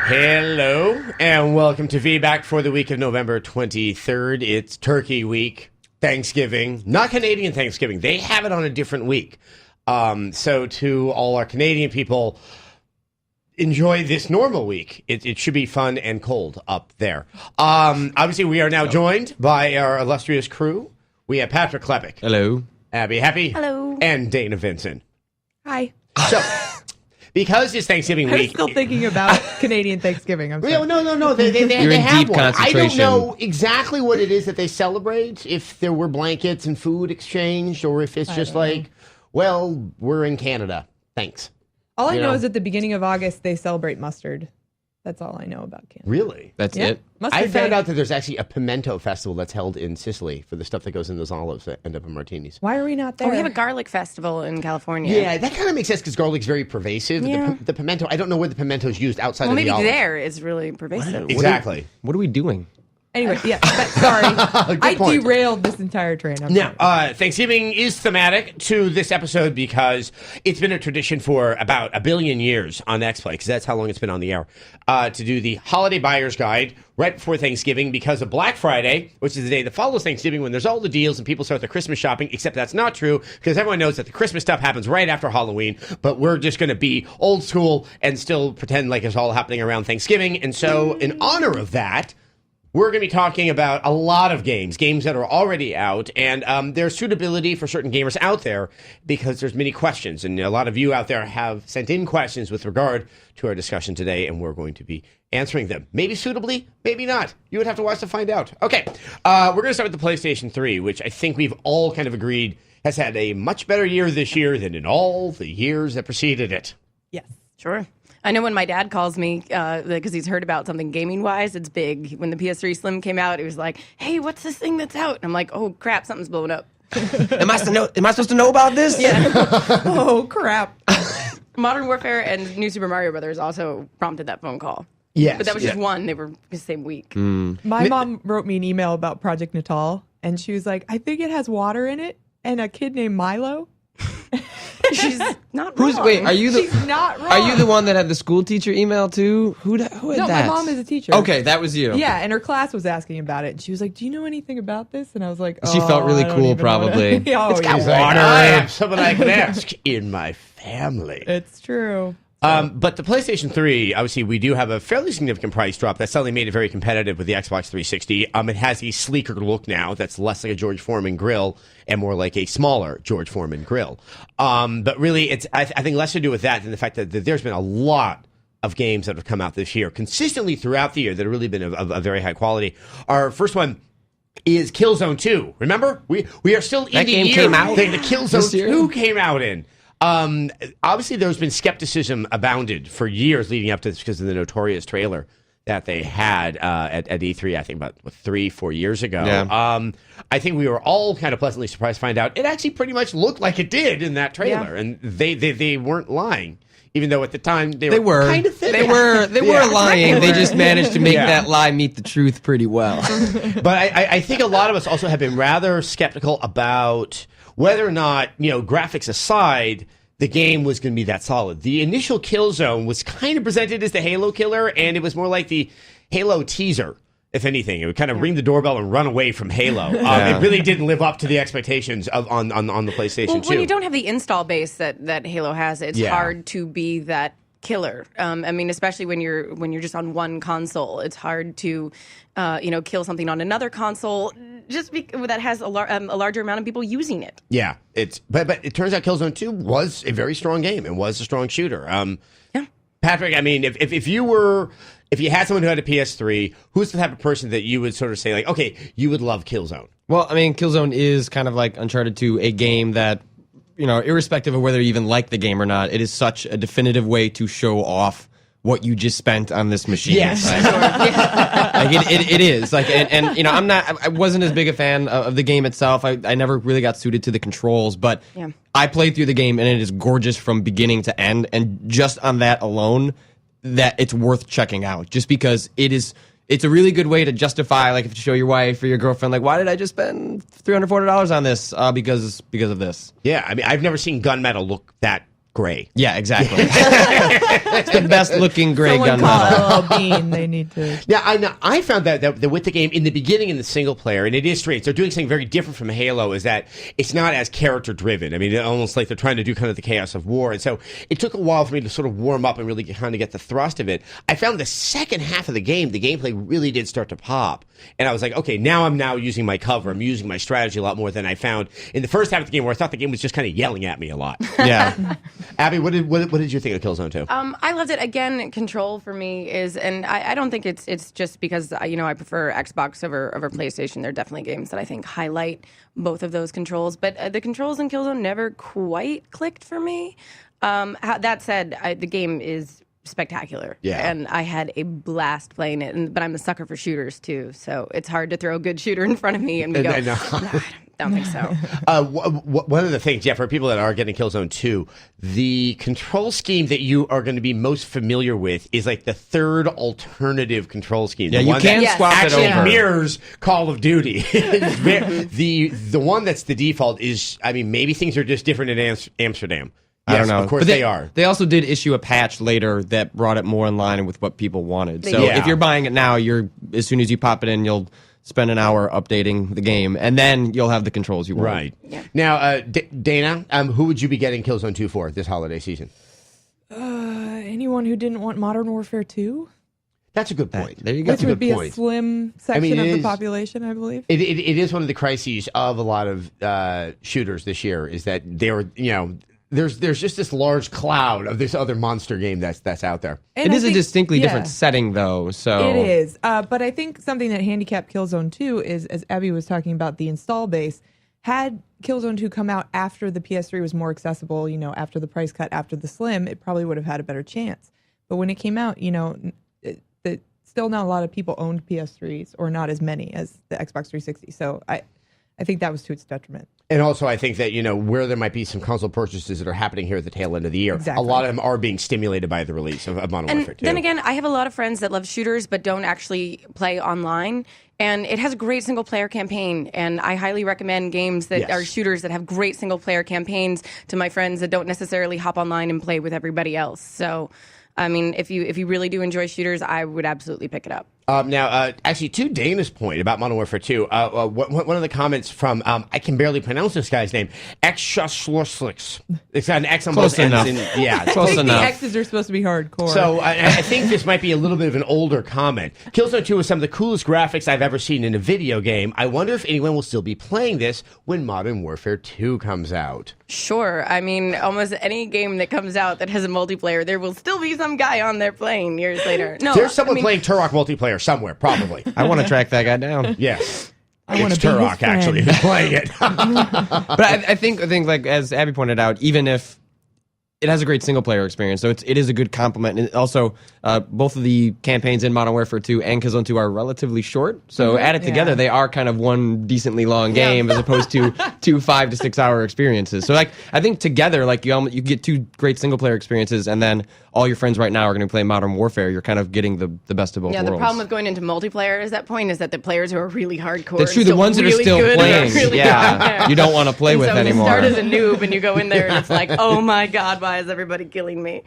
Hello, and welcome to Feedback for the week of November 23rd. It's Turkey Week, Thanksgiving, not Canadian Thanksgiving. They have it on a different week. So to all our Canadian people, enjoy this normal week. It should be fun and cold up there. Obviously, we are now joined by our illustrious crew. We have Patrick Klepek. Hello. Abby Happy. Hello. And Dana Vincent. Hi. So, because it's Thanksgiving I'm week... still thinking about Canadian Thanksgiving. I'm sorry. No. They You're in have deep one. I don't concentration. know exactly what it is that they celebrate, if there were blankets and food exchanged, or if it's just like, well, we're in Canada. Thanks. All I You know know. is at the beginning of August, they celebrate mustard. That's all I know about Canada. Really? That's Yeah. it? Mustard I found Day. out that there's actually a pimento festival that's held in Sicily for the stuff that goes in those olives that end up in martinis. Why are we not there? Oh, we have a garlic festival in California. Yeah, that kind of makes sense because garlic's very pervasive. Yeah. The pimento, I don't know where the pimento is used outside Well, of maybe the olive. there is really pervasive. Exactly. What are we doing? Anyway, yeah. But, sorry. I point. derailed this entire train. I'm Now, sorry. Thanksgiving is thematic to this episode because it's been a tradition for about 1 billion years on X-Play, because that's how long it's been on the air, to do the Holiday Buyer's Guide right before Thanksgiving because of Black Friday, which is the day that follows Thanksgiving when there's all the deals and people start their Christmas shopping, except that's not true because everyone knows that the Christmas stuff happens right after Halloween, but we're just going to be old school and still pretend like it's all happening around Thanksgiving. And so in honor of that, we're going to be talking about a lot of games that are already out, and their suitability for certain gamers out there, because there's many questions, and a lot of you out there have sent in questions with regard to our discussion today, and we're going to be answering them. Maybe suitably, maybe not. You would have to watch to find out. Okay, we're going to start with the PlayStation 3, which I think we've all kind of agreed has had a much better year this year than in all the years that preceded it. Yes. Sure. I know when my dad calls me, because he's heard about something gaming-wise, it's big. When the PS3 Slim came out, he was like, hey, what's this thing that's out? And I'm like, oh, crap, something's blowing up. Am I supposed to know about this? Yeah. Oh, crap. Modern Warfare and New Super Mario Brothers also prompted that phone call. Yes. But that was just one. They were the same week. My mom wrote me an email about Project Natal, and she was like, I think it has water in it and a kid named Milo. She's not wrong. Wait, are you She's not wrong. Are you the one that had the school teacher email too? Who had No, that? my mom is a teacher. Okay, that was you. Yeah, and her class was asking about it. And she was like, do you know anything about this? And I was like, oh, She felt really I don't cool, even know what probably. oh, It's got yeah. water. I have someone I can ask in my family. It's true. But the PlayStation 3, obviously, we do have a fairly significant price drop. That suddenly made it very competitive with the Xbox 360. It has a sleeker look now that's less like a George Foreman grill and more like a smaller George Foreman grill. But really, it's I think less to do with that than the fact that there's been a lot of games that have come out this year consistently throughout the year that have really been of a very high quality. Our first one is Killzone 2. Remember? We are still in That the game year came out that the Killzone this year? 2 came out in. Obviously, there's been skepticism abounded for years leading up to this because of the notorious trailer that they had at E3, I think about 3-4 years ago. Yeah. I think we were all kind of pleasantly surprised to find out it actually pretty much looked like it did in that trailer, Yeah. and they weren't lying, even though at the time they were kind of thin. They were lying. They just managed to make Yeah. that lie meet the truth pretty well. But I think a lot of us also have been rather skeptical about whether or not, graphics aside, the game was going to be that solid. The initial Killzone was kind of presented as the Halo killer, and it was more like the Halo teaser, if anything. It would kind of ring the doorbell and run away from Halo. It really didn't live up to the expectations on the PlayStation 2. Well, when you don't have the install base that Halo has, it's Yeah. hard to be that killer. I mean, especially when you're just on one console, it's hard to kill something on another console just that has a larger amount of people using it. Yeah, but it turns out Killzone 2 was a very strong game and was a strong shooter. Yeah. Patrick, I mean, if you had someone who had a PS3, who's the type of person that you would sort of say like, okay, you would love Killzone? Well, I mean, Killzone is kind of like Uncharted 2, a game that, irrespective of whether you even like the game or not, it is such a definitive way to show off what you just spent on this machine. Yes. Like it is like, and I wasn't as big a fan of the game itself. I never really got suited to the controls, but Yeah. I played through the game and it is gorgeous from beginning to end. And just on that alone, that it's worth checking out just because it's a really good way to justify, like, if you show your wife or your girlfriend, like, why did I just spend $300, $400 on this? Because of this. Yeah, I mean, I've never seen gunmetal look that Gray. Yeah, exactly. It's the best looking gray Someone gunmetal. call LL Bean. They need to. Yeah, I know. I found that with the game in the beginning in the single player, and it is strange. They're doing something very different from Halo. Is that it's not as character driven. I mean, almost like they're trying to do kind of the chaos of war. And so it took a while for me to sort of warm up and really kind of get the thrust of it. I found the second half of the game, the gameplay really did start to pop, and I was like, okay, now I'm using my cover. I'm using my strategy a lot more than I found in the first half of the game, where I thought the game was just kind of yelling at me a lot. Yeah. Abby, what did you think of Killzone 2? I loved it. Again, control for me is, and I don't think it's just because I prefer Xbox over PlayStation. There are definitely games that I think highlight both of those controls, but the controls in Killzone never quite clicked for me. That said, the game is spectacular. Yeah. And I had a blast playing it, but I'm a sucker for shooters too, so it's hard to throw a good shooter in front of me and go, No. I don't think so. One of the things, for people that are getting Killzone 2, the control scheme that you are going to be most familiar with is like the third alternative control scheme. Yeah, the you one can that swap it actually over. mirrors Call of Duty. the one that's the default is, I mean, maybe things are just different in Amsterdam. I don't Yes, know. Of course But they are. They also did issue a patch later that brought it more in line with what people wanted. So Yeah. if you're buying it now, as soon as you pop it in, you'll spend an hour updating the game, and then you'll have the controls you want. Right. Yeah. Now, Dana, who would you be getting Killzone 2 for this holiday season? Anyone who didn't want Modern Warfare 2? That's a good point. There you go. Which would be a slim section of it the is- population, I believe. It is one of the crises of a lot of shooters this year is that there's just this large cloud of this other monster game that's out there. And It I is a think- distinctly yeah. different setting, though. So It is. But I think something that handicapped Killzone 2 is, as Abby was talking about, the install base. Had Killzone 2 come out after the PS3 was more accessible, after the price cut, after the Slim, it probably would have had a better chance. But when it came out, still not a lot of people owned PS3s, or not as many as the Xbox 360. So I think that was to its detriment. And also, I think that, where there might be some console purchases that are happening here at the tail end of the year, Exactly. a lot of them are being stimulated by the release of Modern And Warfare 2. then again, I have a lot of friends that love shooters but don't actually play online. And it has a great single player campaign. And I highly recommend games that Yes. are shooters that have great single player campaigns to my friends that don't necessarily hop online and play with everybody else. So, I mean, if you really do enjoy shooters, I would absolutely pick it up. Now, actually, to Dana's point about Modern Warfare 2, one of the comments from, I can barely pronounce this guy's name, Exshaslorslix. It's got an X on Close both ends. enough. Yeah. Close I think enough. the X's are supposed to be hardcore. So I think this might be a little bit of an older comment. Killzone 2 is some of the coolest graphics I've ever seen in a video game. I wonder if anyone will still be playing this when Modern Warfare 2 comes out. Sure. I mean, almost any game that comes out that has a multiplayer, there will still be some guy on there playing years later. No, There's someone I mean, playing Turok multiplayer somewhere, probably. I want to track that guy down. Yes. I wanna It's be his Turok, friend. actually, who's playing it. But I think like as Abby pointed out, even if it has a great single player experience, so it is a good complement. And also, both of the campaigns in Modern Warfare 2 and Killzone 2 are relatively short. So added together, Yeah. they are kind of one decently long game as opposed to two 5 to 6 hour experiences. So I think together, you get two great single player experiences, and then all your friends right now are going to play Modern Warfare. You're kind of getting the best of both yeah, worlds. the problem with going into multiplayer is that point is that the players who are really hardcore. That's true. and The ones that are really still good playing, are really yeah, good. you don't want to play And with so anymore. You start as a noob and you go in there and it's like, oh my god, why is everybody killing me?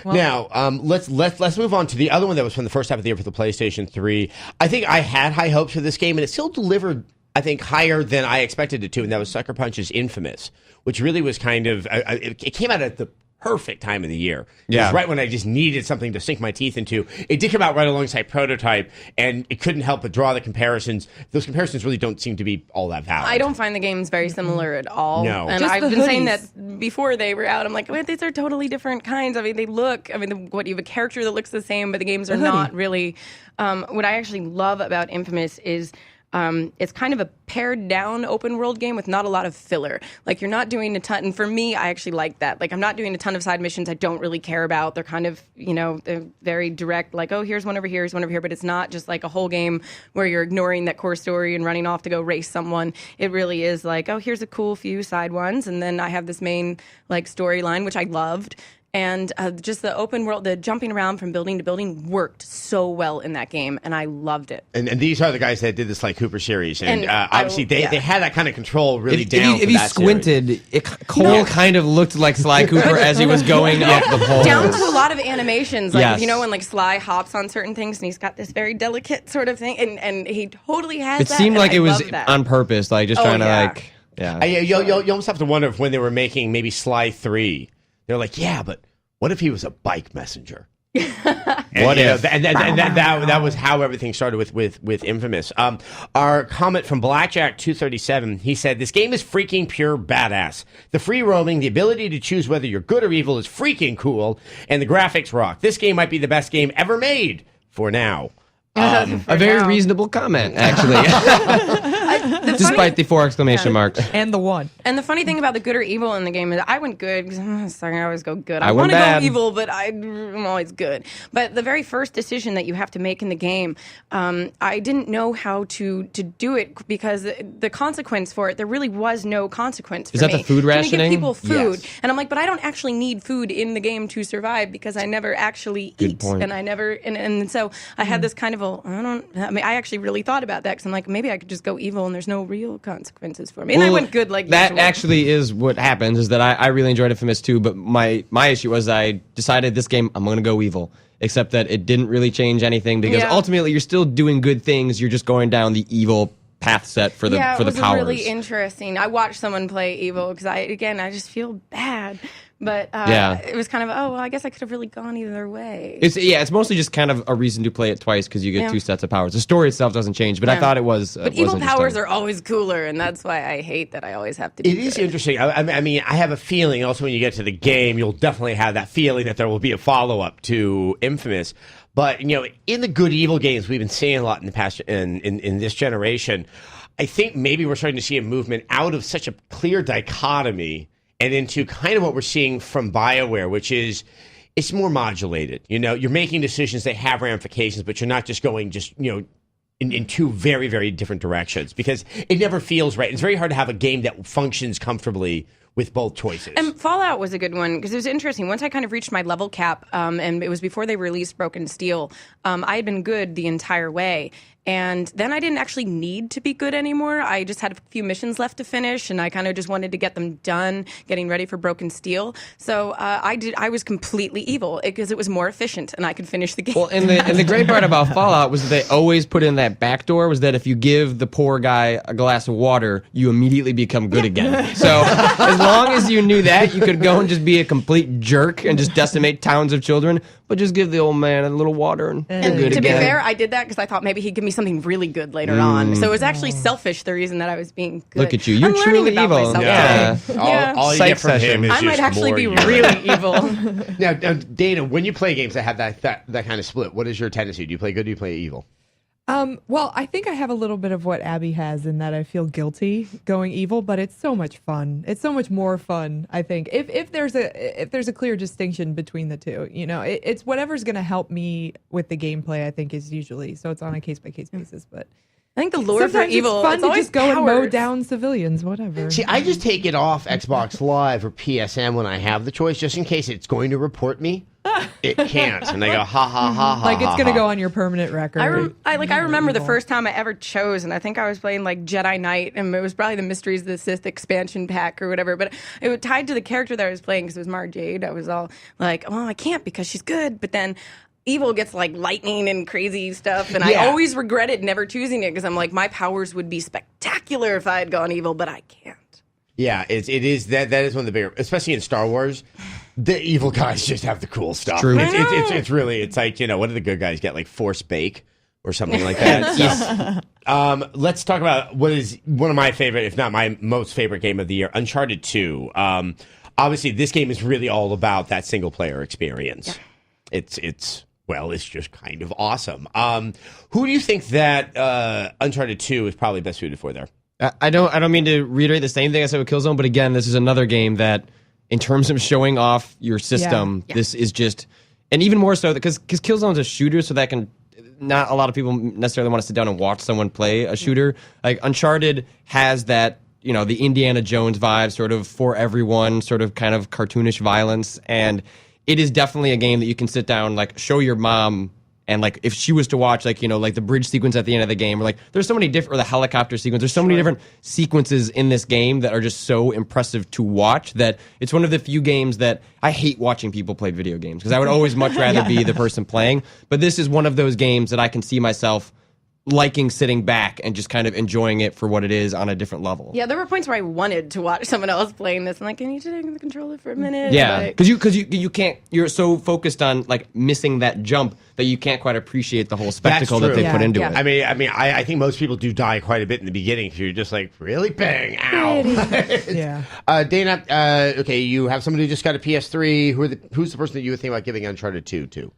Now, let's move on to the other one that was from the first half of the year for the PlayStation 3. I think I had high hopes for this game, and it still delivered, I think, higher than I expected it to, and that was Sucker Punch's Infamous, which really was kind of, it came out at the perfect time of the year. It Yeah. was right when I just needed something to sink my teeth into. It did come out right alongside Prototype, and it couldn't help but draw the comparisons. Those comparisons really don't seem to be all that valid. I don't find the games very similar at all. No. And Just I've the been saying hoodies. that before they were out. I'm like, wait, these are totally different kinds. I mean, you have a character that looks the same, but the games are not really. What I actually love about Infamous is it's kind of a pared down open world game with not a lot of filler. Like, you're not doing a ton. And for me, I actually like that. Like, I'm not doing a ton of side missions I don't really care about. They're kind of, they're very direct. Like, oh, here's one over here, here's one over here. But it's not just like a whole game where you're ignoring that core story and running off to go race someone. It really is like, oh, here's a cool few side ones. And then I have this main, like, storyline, which I loved. and just the open world, the jumping around from building to building worked so well in that game, and I loved it. And these are the guys that did the Sly Cooper series, and, And obviously they had that kind of control really If down. you, for if you that series. squinted, Cole kind of looked like Sly Cooper as he was going up the pole. Down to a lot of animations, like Yes. you know when like Sly hops on certain things, and he's got this very delicate sort of thing, and he totally has. It that, seemed and like I it was love that. on purpose, like just Oh, trying to yeah. like, yeah. You almost have to wonder if when they were making maybe Sly 3, they're like, yeah, but what if he was a bike messenger? What if? That was how everything started with Infamous. Our comment from Blackjack237, he said, this game is freaking pure badass. The free roaming, the ability to choose whether you're good or evil is freaking cool, and the graphics rock. This game might be the best game ever made for now. A very reasonable comment, actually. Despite the 4 exclamation marks. And the one. And the funny thing about the good or evil in the game is I went good because I always go good. I I went want to go bad. evil, but I'm always good. But the very first decision that you have to make in the game, I didn't know how to do it because the consequence for it, there really was no consequence for Is that me. the food Gonna rationing? give people food. Yes. And I'm like, but I don't actually need food in the game to survive because I never actually eat. point. And I never, and so I had this kind of I actually really thought about that because I'm like, maybe I could just go evil and there's no real consequences for me. And I Well, went good like that usual. actually is what happens. Is that I really enjoyed Infamous 2, but my issue was I decided this game I'm going to go evil. Except that it didn't really change anything because Yeah. ultimately you're still doing good things. You're just going down the evil path set for the it for the was powers. really interesting. I watched someone play evil because I just feel bad. But Yeah. it was kind of, I guess I could have really gone either way. It's mostly just kind of a reason to play it twice because you get Yeah. 2 sets of powers. The story itself doesn't change, but I Yeah. thought it was. But evil powers are always cooler, and that's why I hate that I always have to be It is good. interesting. I mean, I have a feeling also when you get to the game, you'll definitely have that feeling that there will be a follow-up to Infamous. But, in the good evil games we've been seeing a lot in the past, in this generation, I think maybe we're starting to see a movement out of such a clear dichotomy and into kind of what we're seeing from BioWare, which is it's more modulated. You're making decisions that have ramifications, but you're not just going in 2 very, very different directions because it never feels right. It's very hard to have a game that functions comfortably with both choices. And Fallout was a good one because it was interesting. Once I kind of reached my level cap, and it was before they released Broken Steel, I had been good the entire way. And then I didn't actually need to be good anymore. I just had a few missions left to finish, and I kind of just wanted to get them done, getting ready for Broken Steel. So I was completely evil because it was more efficient, and I could finish the game. Well, and the great part about Fallout was that they always put in that back door was that if you give the poor guy a glass of water, you immediately become good again. So as long as you knew that, you could go and just be a complete jerk and just decimate towns of children, but just give the old man a little water and you're And good to again. be fair, I did that because I thought maybe he'd give me something really good later on. So it was actually selfish, the reason that I was being good. Look at you. You're I'm learning truly about evil. myself Yeah. today. all you Psych get from session. him is I might just actually more be you. really evil. Now, Dana, when you play games that have that kind of split, what is your tendency? Do you play good? Do you play evil? Well, I think I have a little bit of what Abby has in that I feel guilty going evil, but it's so much fun. It's so much more fun, I think. If there's a clear distinction between the two, it's whatever's going to help me with the gameplay, I think is usually. So it's on a case by case basis, but I think the lure sometimes for evil it's fun to always just go and mow powers. down civilians, whatever. See, I just take it off Xbox Live or PSN when I have the choice, just in case it's going to report me. It can't, and I go ha ha ha ha. Like it's ha, going to ha. go on your permanent record. I remember the first time I ever chose, and I think I was playing like Jedi Knight, and it was probably the Mysteries of the Sith expansion pack or whatever. But it was tied to the character that I was playing because it was Mara Jade. I was all like, "Oh, I can't because she's good," but then evil gets like lightning and crazy stuff, and Yeah. I always regretted never choosing it because I'm like, my powers would be spectacular if I had gone evil, but I can't. Yeah, it is that is one of the bigger, especially in Star Wars. The evil guys just have the cool stuff. true. It's really like what do the good guys get, like Force Bake or something like that? Yes. Let's talk about what is one of my favorite, if not my most favorite game of the year, Uncharted 2. Obviously, this game is really all about that single player experience. Yeah. It's just kind of awesome. Who do you think that Uncharted 2 is probably best suited for there? I don't mean to reiterate the same thing I said with Killzone, but again, this is another game that, in terms of showing off your system, this is just, and even more so because Killzone's a shooter, so that can not a lot of people necessarily want to sit down and watch someone play a shooter. Like Uncharted has that, the Indiana Jones vibe, sort of for everyone, sort of kind of cartoonish violence, and it is definitely a game that you can sit down, like show your mom. And like if she was to watch like, you know, like the bridge sequence at the end of the game, or like there's so many different, or the helicopter sequence, there's so many different sequences in this game that are just so impressive to watch that it's one of the few games that I hate watching people play video games because I would always much rather be the person playing. But this is one of those games that I can see myself liking sitting back and just kind of enjoying it for what it is on a different level. Yeah, there were points where I wanted to watch someone else playing this. I'm like, can you take the controller for a minute? Yeah, Like, because you can't, you're so focused on like missing that jump that you can't quite appreciate the whole spectacle that true. they put into Yeah. it. I think most people do die quite a bit in the beginning because you're just like, really? Bang, ow. Yeah. Dana, okay, you have somebody who just got a PS3. Who's the person that you would think about giving Uncharted 2 to?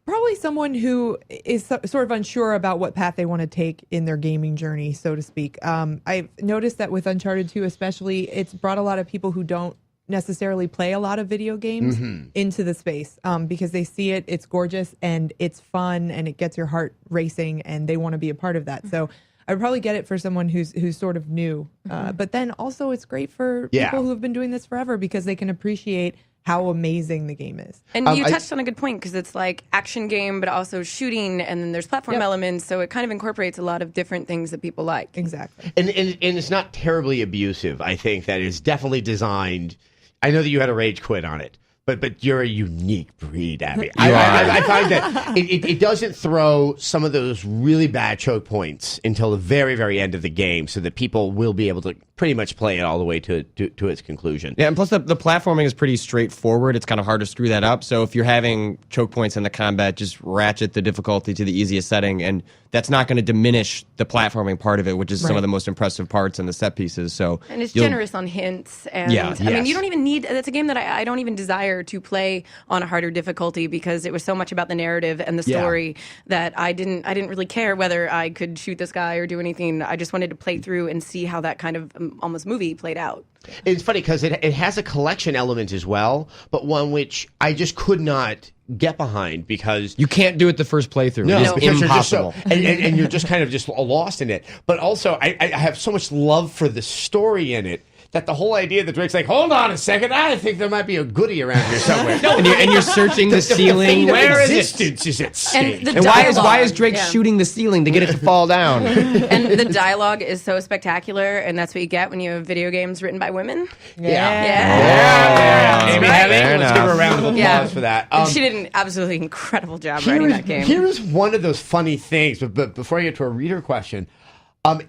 Probably someone who is sort of unsure about what path they want to take in their gaming journey, so to speak. I've noticed that with Uncharted 2 especially, it's brought a lot of people who don't necessarily play a lot of video games into the space because they see it's gorgeous and it's fun and it gets your heart racing and they want to be a part of that. So I would probably get it for someone who's sort of new. But then also it's great for people who have been doing this forever because they can appreciate how amazing the game is. And you touched on a good point because it's like action game, but also shooting, and then there's platform elements, so it kind of incorporates a lot of different things that people like. Exactly. And it's not terribly abusive. I think that is definitely designed. I know that you had a rage quit on it, but you're a unique breed, Abby. I find that it doesn't throw some of those really bad choke points until the very, very end of the game, so that people will be able to pretty much play it all the way to its conclusion. Yeah, and plus the platforming is pretty straightforward. It's kind of hard to screw that up. So if you're having choke points in the combat, just ratchet the difficulty to the easiest setting, and that's not going to diminish the platforming part of it, which is some of the most impressive parts and the set pieces. So And it's generous on hints. And Yeah. I mean, you don't even need, that's a game that I don't even desire to play on a harder difficulty because it was so much about the narrative and the story that I didn't really care whether I could shoot this guy or do anything. I just wanted to play through and see how that kind of almost movie played out. It's funny because it has a collection element as well, but one which I just could not get behind because you can't do it the first playthrough. No, It's because impossible. you're just and you're just kind of just lost in it. But also, I have so much love for the story in it that the whole idea that Drake's like, hold on a second, I think there might be a goodie around here somewhere. No, and you're searching the ceiling. Where is it? Is at stake? And the And why is dialogue, Drake shooting the ceiling to get it to fall down? And the dialogue is so spectacular, and that's what you get when you have video games written by women. Yeah. Amy Hennig, Fair let's give her a enough. round of applause Yeah. for that. And she did an absolutely incredible job writing that game. Here is one of those funny things, but before I get to a reader question,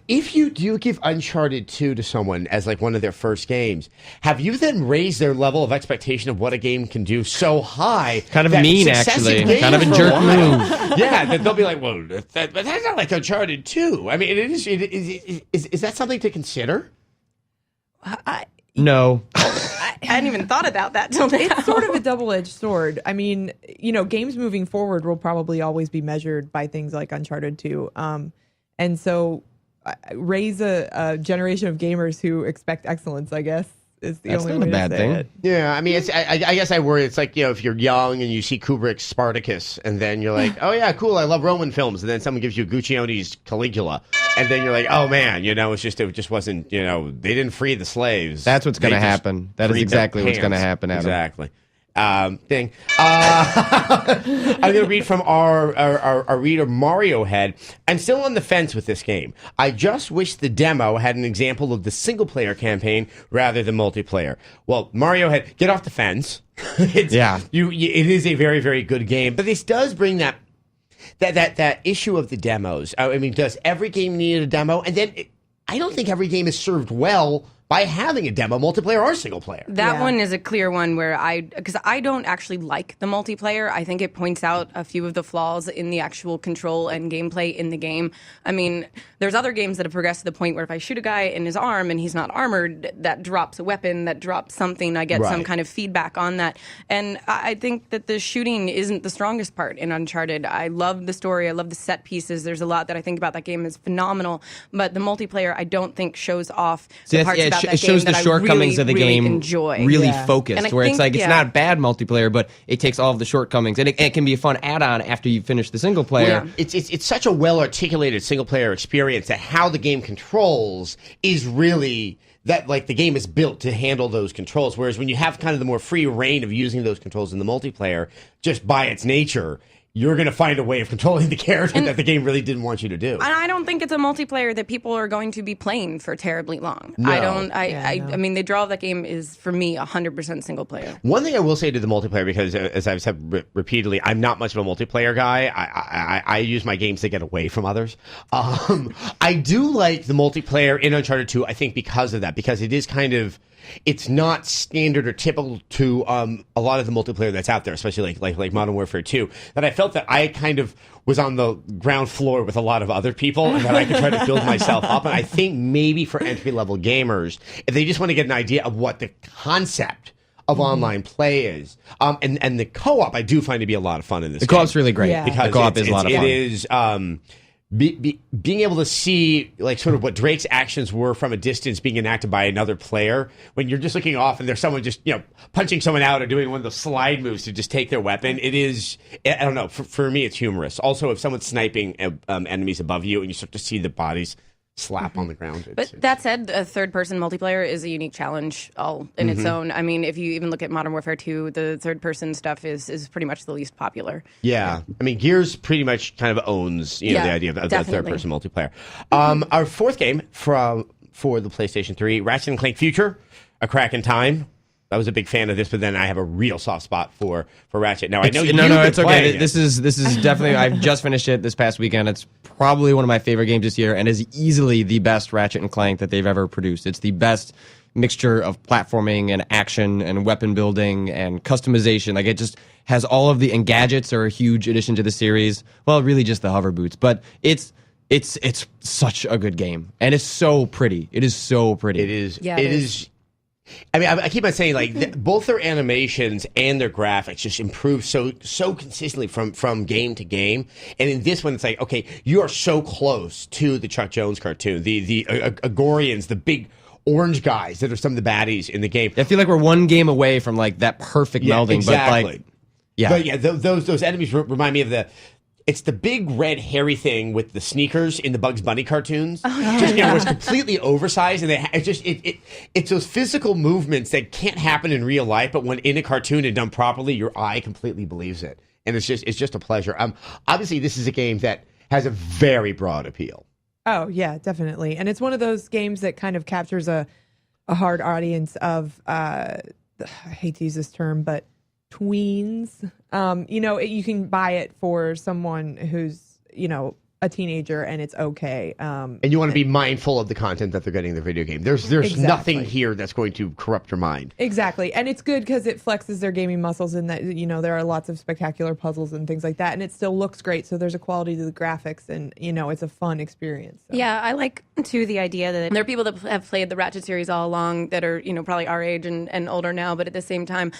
if you do give Uncharted 2 to someone as like one of their first games, have you then raised their level of expectation of what a game can do so high? Kind of that mean, successive actually. games Kind of a for jerk while- move. Yeah, that they'll be like, well, but that's not like Uncharted 2. I mean, is that something to consider? No. I hadn't even thought about that till now. It's sort of a double-edged sword. I mean, games moving forward will probably always be measured by things like Uncharted 2. And so raise a generation of gamers who expect excellence, I guess, is the That's only not way a bad to say thing. it. Yeah, I mean, I guess I worry. It's like, if you're young and you see Kubrick's Spartacus, and then you're like, oh yeah, cool, I love Roman films, and then someone gives you Guccione's Caligula, and then you're like, oh man, it just wasn't, they didn't free the slaves. That's what's going to They just happen. That is freed exactly their what's going to pants. happen, Adam. Exactly. I'm going to read from our reader, Mario Head. I'm still on the fence with this game. I just wish the demo had an example of the single-player campaign rather than multiplayer. Well, Mario Head, get off the fence. It is a very, very good game. But this does bring that issue of the demos. I mean, does every game need a demo? And then I don't think every game is served well by having a demo, multiplayer or single player. That one is a clear one where because I don't actually like the multiplayer. I think it points out a few of the flaws in the actual control and gameplay in the game. I mean, there's other games that have progressed to the point where if I shoot a guy in his arm and he's not armored, that drops a weapon, that drops something, I get some kind of feedback on that. And I think that the shooting isn't the strongest part in Uncharted. I love the story, I love the set pieces. There's a lot that I think about that game is phenomenal, but the multiplayer I don't think shows off the parts about that it shows game the that shortcomings I of the really game enjoy. really Yeah. focused, And I where it's think- like it's yeah. not bad multiplayer, but it takes all of the shortcomings, and it can be a fun add-on after you finish the single player. Yeah. It's such a well articulated single player experience that how the game controls is really that like the game is built to handle those controls. Whereas when you have kind of the more free reign of using those controls in the multiplayer, just by its nature, you're going to find a way of controlling the character that the game really didn't want you to do. And I don't think it's a multiplayer that people are going to be playing for terribly long. No. I mean, the draw of that game is, for me, 100% single player. One thing I will say to the multiplayer, because as I've said repeatedly, I'm not much of a multiplayer guy. I use my games to get away from others. I do like the multiplayer in Uncharted 2, I think because of that, because it is kind of, it's not standard or typical to a lot of the multiplayer that's out there, especially like Modern Warfare 2, that I felt that I kind of was on the ground floor with a lot of other people and that I could try to build myself up. And I think maybe for entry-level gamers, if they just want to get an idea of what the concept of online play is, and the co-op I do find to be a lot of fun in this The game. co-op's really great. Yeah. Because The co-op is a lot of fun. It is being able to see like sort of what Drake's actions were from a distance being enacted by another player when you're just looking off and there's someone just punching someone out or doing one of those slide moves to just take their weapon. It is, I don't know, for me it's humorous. Also, if someone's sniping enemies above you and you start to see the bodies slap on the ground. But that said, a third-person multiplayer is a unique challenge all in its own. I mean, if you even look at Modern Warfare 2, the third-person stuff is pretty much the least popular. Yeah. I mean, Gears pretty much kind of owns the idea of the definitely. third-person multiplayer. Our fourth game for the PlayStation 3, Ratchet & Clank Future, A Crack in Time. I was a big fan of this, but then I have a real soft spot for Ratchet. Now I know It's okay. It. This is definitely. I've just finished it this past weekend. It's probably one of my favorite games this year, and is easily the best Ratchet and Clank that they've ever produced. It's the best mixture of platforming and action and weapon building and customization. Like it just has all of and gadgets are a huge addition to the series. Well, really just the hover boots, but it's such a good game, and it's so pretty. It is so pretty. It is. Yeah, it it is. I mean, I keep on saying like both their animations and their graphics just improve so consistently from game to game. And in this one, it's like, okay, you are so close to the Chuck Jones cartoon, the Agorians, the big orange guys that are some of the baddies in the game. I feel like we're one game away from like that perfect melding. exactly. But like, yeah, But yeah, those enemies remind me of it's the big red hairy thing with the sneakers in the Bugs Bunny cartoons. Just, it was completely oversized, and it's those physical movements that can't happen in real life, but when in a cartoon and done properly, your eye completely believes it, and it's just a pleasure. Obviously, this is a game that has a very broad appeal. Oh yeah, definitely. And it's one of those games that kind of captures a hard audience of I hate to use this term, but tweens. You can buy it for someone who's, a teenager, and it's okay. And you want to be mindful of the content that they're getting in the video game. There's Exactly. nothing here that's going to corrupt your mind. Exactly. And it's good because it flexes their gaming muscles in that, there are lots of spectacular puzzles and things like that. And it still looks great. So there's a quality to the graphics and, it's a fun experience. So. Yeah, I like, too, the idea that there are people that have played the Ratchet series all along that are, probably our age and older now. But at the same time,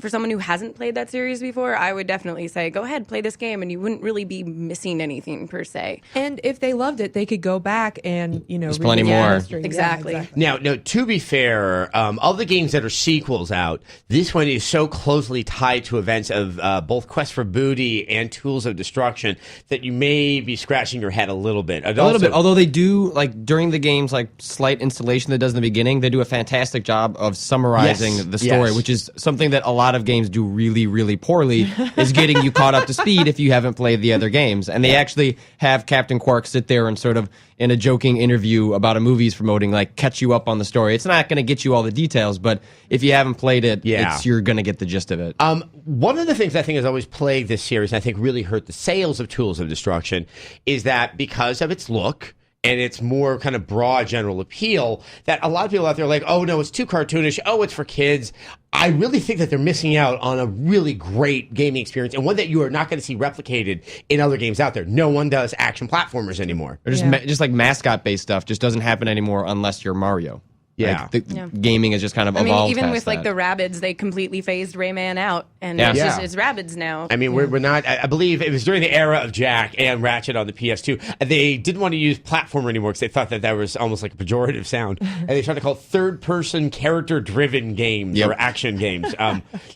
for someone who hasn't played that series before, I would definitely say, go ahead, play this game, and you wouldn't really be missing anything, per se. And if they loved it, they could go back and, There's read plenty the more. history. Yeah, Exactly. Now, to be fair, of the games that are sequels out, this one is so closely tied to events of both Quest for Booty and Tools of Destruction that you may be scratching your head a little bit. a little bit. Although they do, like, during the game's, like, slight installation that does in the beginning, they do a fantastic job of summarizing Yes, the story, yes. which is something that a lot of games do really, really poorly, is getting you caught up to speed if you haven't played the other games. And they actually have Captain Quark sit there and sort of, in a joking interview about a movie he's promoting, like, catch you up on the story. It's not going to get you all the details, but if you haven't played it, you're going to get the gist of it. One of the things I think has always plagued this series, and I think really hurt the sales of Tools of Destruction, is that because of its look and its more kind of broad general appeal, that a lot of people out there are like, oh no, it's too cartoonish, oh, it's for kids. I really think that they're missing out on a really great gaming experience, and one that you are not going to see replicated in other games out there. No one does action platformers anymore. Or just Yeah. just like mascot-based stuff just doesn't happen anymore unless you're Mario. Yeah. Like, gaming has just kind of I evolved. mean, even past with like that. the Rabbids, they completely phased Rayman out, and Yeah. it's just Yeah. it's Rabbids now. I mean, we're not. I believe it was during the era of Jack and Ratchet on the PS2. They didn't want to use platformer anymore because they thought that was almost like a pejorative sound, and they tried to call it third-person character-driven games or action games.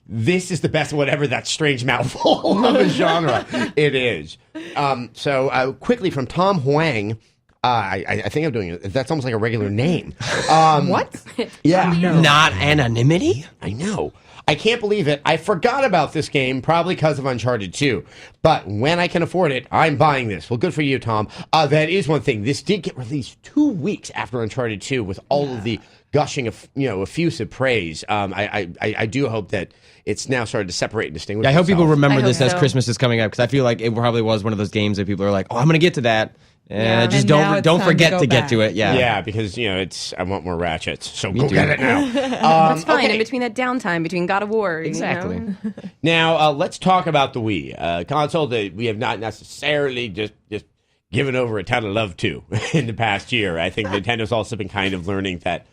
This is the best, whatever that strange mouthful of a genre it is. So quickly from Tom Huang. I think I'm doing it. That's almost like a regular name. What? Yeah. not anonymity. I know. I can't believe it. I forgot about this game, probably because of Uncharted 2. But when I can afford it, I'm buying this. Well, good for you, Tom. That is one thing. This did get released 2 weeks after Uncharted 2 with all of the gushing of, effusive praise. I do hope that it's now started to separate and distinguish. I hope people itself. remember I this hope as so. Christmas is coming up because I feel like it probably was one of those games that people are like, oh, I'm going to get to that. Just And now it's don't time to forget go to get back. to it. Yeah. Yeah, because I want more Ratchets, so go too. get it now. It's fine okay. in between that downtime between God of War. Exactly. You know? Now let's talk about the Wii console that we have not necessarily just given over a ton of love to in the past year. I think Nintendo's also been kind of learning that.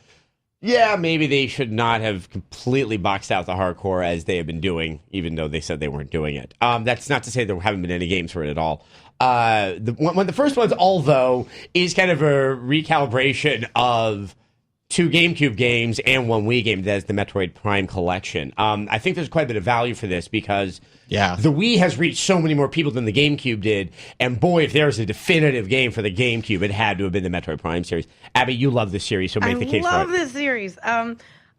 Yeah, maybe they should not have completely boxed out the hardcore as they have been doing, even though they said they weren't doing it. That's not to say there haven't been any games for it at all. The first one's although is kind of a recalibration of 2 GameCube games and 1 Wii game. That's the Metroid Prime Collection. I think there's quite a bit of value for this because the Wii has reached so many more people than the GameCube did. And boy, if there's a definitive game for the GameCube, it had to have been the Metroid Prime series. Abby, you love this series, so make the case for it. I love this series.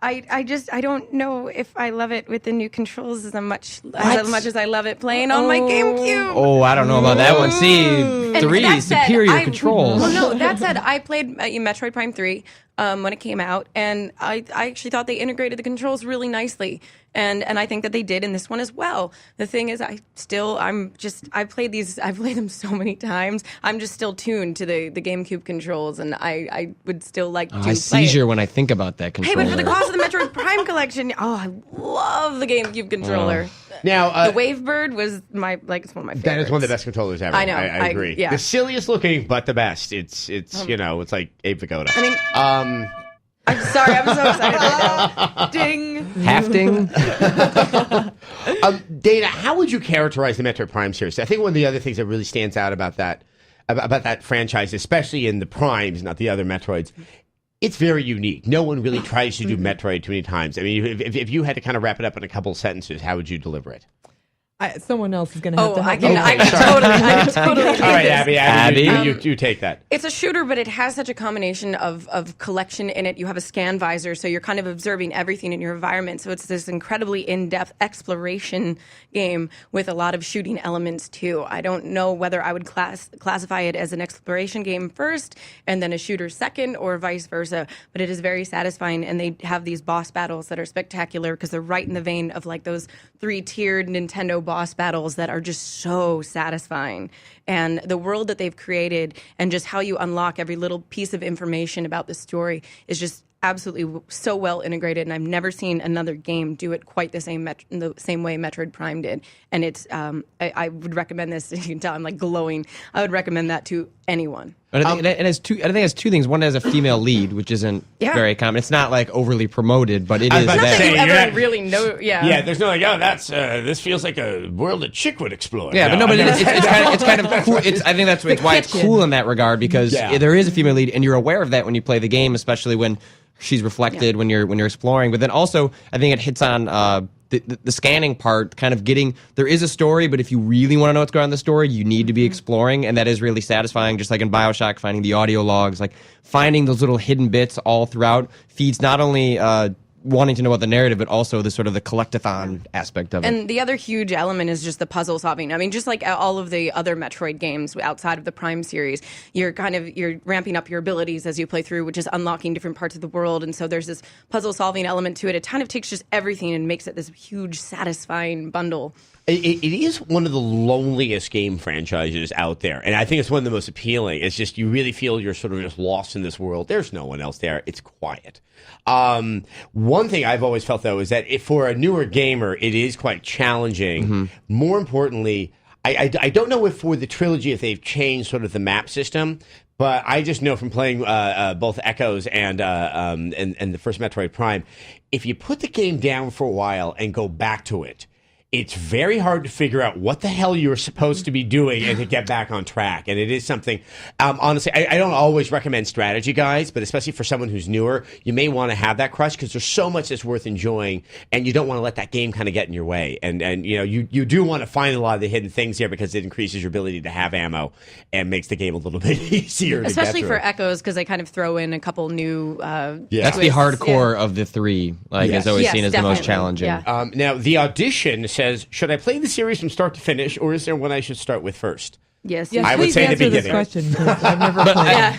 I don't know if I love it with the new controls as much as I love it playing on my GameCube. Oh, I don't know about that one. See, And 3 that said, superior controls. Well, no, that said, I played Metroid Prime 3 when it came out, and I actually thought they integrated the controls really nicely, and I think that they did in this one as well. The thing is, I've played them so many times. I'm just still tuned to the GameCube controls, and I would still like to I play seizure it. when I think about that Hey, controller. but for the cost of the Metroid Prime collection, I love the GameCube controller. Now, The Wavebird was it's one of my favorites. that is one of the best controllers ever. I know. I agree. Yeah. The silliest looking, but the best. It's it's like Abe Vigoda. I mean, I'm sorry, I'm so excited right now. Ding. Hafting? Dana, how would you characterize the Metroid Prime series? I think one of the other things that really stands out about that franchise, especially in the Primes, not the other Metroids, it's very unique. No one really tries to do Metroid too many times. I mean, if you had to kind of wrap it up in a couple of sentences, how would you deliver it? Someone else is going to have to I help can, me. I can totally do All right, this. Abby, Abby? you take that. It's a shooter, but it has such a combination of collection in it. You have a scan visor, so you're kind of observing everything in your environment. So it's this incredibly in-depth exploration game with a lot of shooting elements too. I don't know whether I would classify it as an exploration game first and then a shooter second, or vice versa. But it is very satisfying, and they have these boss battles that are spectacular because they're right in the vein of like those 3-tiered Nintendo boss battles that are just so satisfying. And the world that they've created and just how you unlock every little piece of information about the story is just absolutely so well integrated, and I've never seen another game do it quite the same the same way Metroid Prime did. And it's I would recommend this. You can tell I'm like glowing. I would recommend that to anyone. But I think it has two. I think it has 2 things. One has a female lead, which isn't very common. It's not like overly promoted, but it is about to there. say, You you're ever not- really know? Yeah. Yeah, there's no like, oh, that's this feels like a world a chick would explore. Yeah, but it's kind of cool. I think that's why it's cool in that regard because there is a female lead, and you're aware of that when you play the game, especially when she's reflected when you're exploring. But then also, I think it hits on the scanning part, kind of getting there is a story, but if you really want to know what's going on in the story, you need to be exploring, and that is really satisfying. Just like in BioShock, finding the audio logs, like finding those little hidden bits all throughout feeds not only wanting to know about the narrative, but also the sort of the collectathon aspect of it. And the other huge element is just the puzzle solving. I mean, just like all of the other Metroid games outside of the Prime series, you're ramping up your abilities as you play through, which is unlocking different parts of the world. And so there's this puzzle solving element to it. It kind of takes just everything and makes it this huge, satisfying bundle. It is one of the loneliest game franchises out there, and I think it's one of the most appealing. It's just you really feel you're sort of just lost in this world. There's no one else there. It's quiet. One thing I've always felt, though, is that if for a newer gamer, it is quite challenging. More importantly, I don't know if for the trilogy if they've changed sort of the map system, but I just know from playing both Echoes and the first Metroid Prime, if you put the game down for a while and go back to it, it's very hard to figure out what the hell you're supposed to be doing and to get back on track. And it is something, honestly, I don't always recommend strategy guides, but especially for someone who's newer, you may want to have that crush because there's so much that's worth enjoying, and you don't want to let that game kind of get in your way. And you do want to find a lot of the hidden things here because it increases your ability to have ammo and makes the game a little bit easier to Especially get for through. Echoes, because they kind of throw in a couple new That's the twists. hardcore of the three. Like, Yes. it's always Yes, seen as the most definitely. challenging. Yeah. Now, the audition says, should I play the series from start to finish, or is there one I should start with first? Yes. Yes, I would please say the answer this beginning. question, 'cause I've never played. Yeah.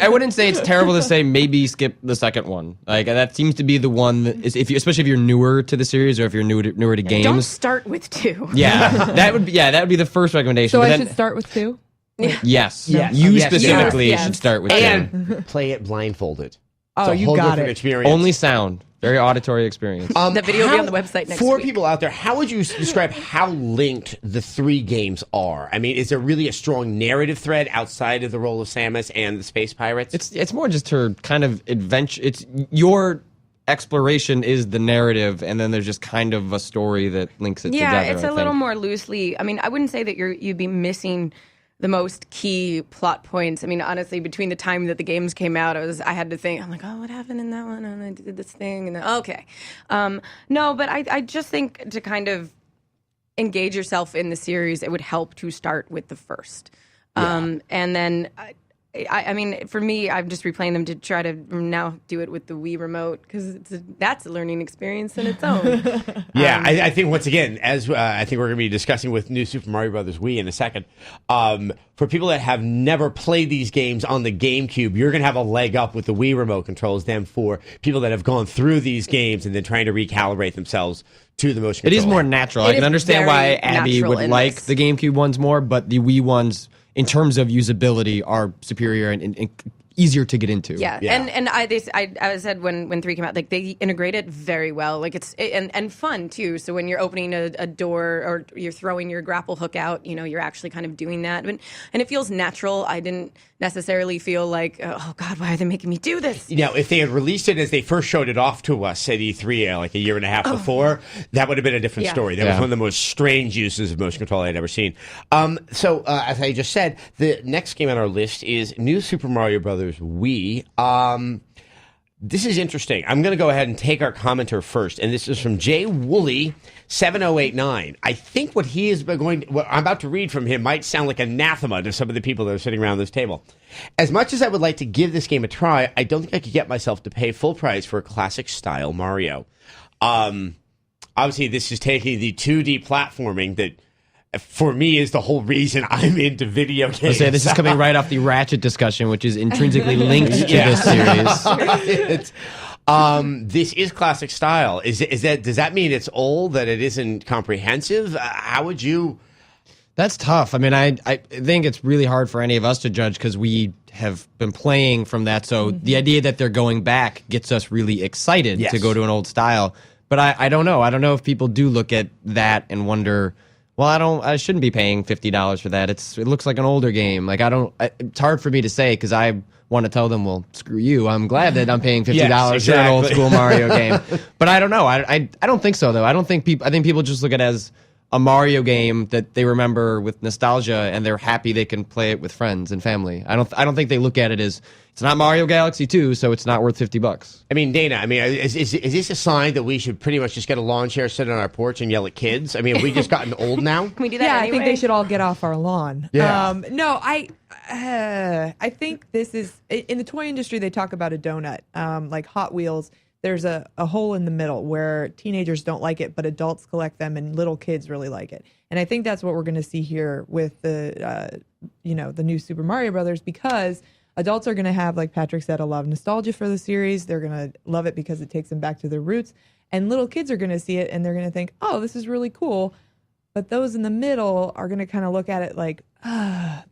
I wouldn't say it's terrible to say maybe skip the second one. Like, that seems to be the one that is, especially if you're newer to the series or if you're newer to games. Don't start with 2. Yeah, that would be the first recommendation. So but I then, should start with 2? yes, Yes. you Yes. specifically Yes. should start with two. And play it blindfolded. Oh, It's a you whole got different it. experience. Only sound, very auditory experience. The video will be on the website next For week. people out there, how would you describe how linked the 3 games are? I mean, is there really a strong narrative thread outside of the role of Samus and the Space Pirates? It's more just her kind of adventure. It's your exploration is the narrative, and then there's just kind of a story that links it Yeah, together. it's I a little think. more loosely. I mean, I wouldn't say that you'd be missing the most key plot points. I mean, honestly, between the time that the games came out, I had to think. I'm like, oh, what happened in that one? And I did this thing, and then, okay, no, but I just think to kind of engage yourself in the series, it would help to start with the first, and then. I mean, for me, I'm just replaying them to try to now do it with the Wii remote because that's a learning experience in its own. Yeah, I think once again, as I think we're going to be discussing with New Super Mario Brothers Wii in a second, for people that have never played these games on the GameCube, you're going to have a leg up with the Wii remote controls than for people that have gone through these games and then trying to recalibrate themselves to the motion It is control. more natural. It I can is understand why very Abby natural would in like this. the GameCube ones more, but the Wii ones, in terms of usability, are superior and easier to get into. Yeah, Yeah. and I said when 3 came out, like they integrate it very well, like and fun too. So when you're opening a door or you're throwing your grapple hook out, you're actually kind of doing that, and it feels natural. I didn't necessarily feel like, oh God, why are they making me do this? Now, if they had released it as they first showed it off to us at E3 like a year and a half before, that would have been a different Yeah. story. That was Yeah. one of the most strange uses of motion control I'd ever seen. So, as I just said, the next game on our list is New Super Mario Brothers Wii. This is interesting. I'm going to go ahead and take our commenter first, and this is from Jay Woolley 7089. I think what I'm about to read from him might sound like anathema to some of the people that are sitting around this table. As much as I would like to give this game a try, I don't think I could get myself to pay full price for a classic style Mario. Obviously, this is taking the 2D platforming that, for me, is the whole reason I'm into video games. Let's say this is coming right off the Ratchet discussion, which is intrinsically linked to this series. This is classic style. Does that mean it's old, that it isn't comprehensive? How would you? That's tough. I mean, I think it's really hard for any of us to judge because we have been playing from that. So the idea that they're going back gets us really excited Yes. to go to an old style. But I don't know. I don't know if people do look at that and wonder, well, I shouldn't be paying $50 for that. It looks like an older game. Like it's hard for me to say because I want to tell them, well, screw you. I'm glad that I'm paying $50 Yes, for an old exactly. school Mario game. But I don't know. I don't think so though. I think people just look at it as a Mario game that they remember with nostalgia and they're happy they can play it with friends and family. I don't think they look at it as it's not Mario Galaxy 2, so it's not worth $50. I mean, Dana, is this a sign that we should pretty much just get a lawn chair, sit on our porch, and yell at kids? I mean, have we just gotten old now? Can we do that? Yeah, anyway? I think they should all get off our lawn. Yeah. No, I think this is in the toy industry. They talk about a donut, like Hot Wheels. There's a hole in the middle where teenagers don't like it, but adults collect them, and little kids really like it. And I think that's what we're going to see here with the new Super Mario Brothers, because adults are going to have, like Patrick said, a lot of nostalgia for the series. They're going to love it because it takes them back to their roots. And little kids are going to see it and they're going to think, oh, this is really cool. But those in the middle are going to kind of look at it like,